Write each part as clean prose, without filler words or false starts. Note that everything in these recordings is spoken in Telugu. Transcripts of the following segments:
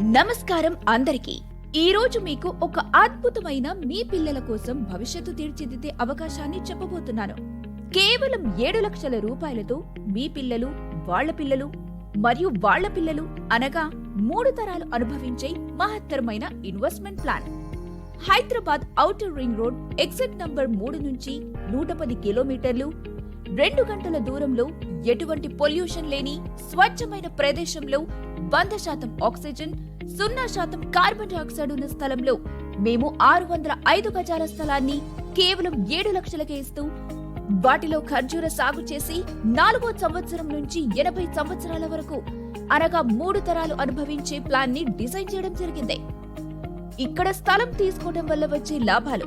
నమస్కారం అందరికీ. ఈ రోజు మీకు ఒక అద్భుతమైన మీ పిల్లల కోసం భవిష్యత్తు తీర్చిదిద్దే అవకాశాన్ని చెప్పబోతున్నాను. కేవలం 7 లక్షల రూపాయలతో మీ పిల్లలు, వాళ్ళ పిల్లలు మరియు వాళ్ళ పిల్లలు అనగా 3 తరాలు అనుభవించే మహత్తరమైన investment plan. Hyderabad outer ring road exit number 3 నుంచి 110 కిలోమీటర్లు, 2 గంటల దూరంలో, ఎటువంటి పొల్యూషన్ లేని స్వచ్ఛమైన ప్రదేశంలో 100% ఆక్సిజన్, 0% కార్బన్ డయాక్సైడ్ ఉన్న స్థలంలో మేము 605 గజాల స్థలాన్ని కేవలం 7 లక్షలకే ఇస్తూ వాటిలో ఖర్జూర సాగు చేసి 4వ సంవత్సరం నుంచి 80 సంవత్సరాల వరకు అనగా 3 తరాలు అనుభవించే ప్లాన్ ని డిజైన్ చేయడం జరిగింది. ఇక్కడ స్థలం తీసుకోవడం వల్ల వచ్చే లాభాలు: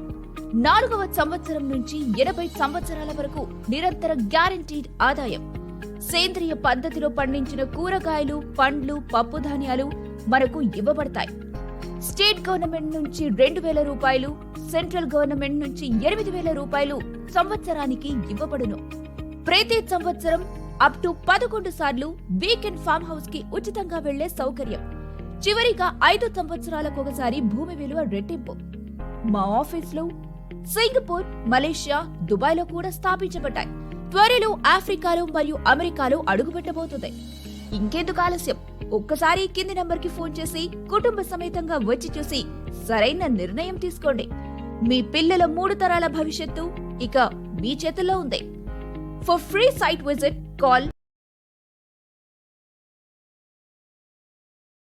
4వ సంవత్సరం నుంచి 80 సంవత్సరాల వరకు నిరంతర గ్యారంటీడ్ ఆదాయం, సేంద్రియ పద్ధతిలో పండించిన కూరగాయలు, పండ్లు, పప్పు ధాన్యాలు మనకు ఇవ్వబడతాయి. స్టేట్ గవర్నమెంట్ నుంచి 2,000 రూపాయలు, సెంట్రల్ గవర్నమెంట్ నుంచి 8,000 రూపాయలు సంవత్సరానికి ఇవ్వబడును. ప్రతి సంవత్సరం అప్ టు 11 సార్లు వీకెండ్ ఫామ్ హౌస్ కి ఉచితంగా వెళ్లే సౌకర్యం. చివరిగా 5 సంవత్సరాలకు ఒకసారి భూమి విలువ రెట్టింపు. మా ఆఫీసులో సింగపూర్, మలేషియా, దుబాయ్ లో కూడా స్థాపించబడ్డాయి. త్వరలో ఆఫ్రికాలో మరియు అమెరికాలో అడుగుపెట్టబోతుంది. ఇంకెందుకు ఆలస్యం? ఒక్కసారి కింది నంబర్కి ఫోన్ చేసి కుటుంబ సమేతంగా వచ్చి చూసి సరైన నిర్ణయం తీసుకోండి. మీ పిల్లల 3 తరాల భవిష్యత్తు ఇక మీ చేతుల్లో ఉంది. For free site visit call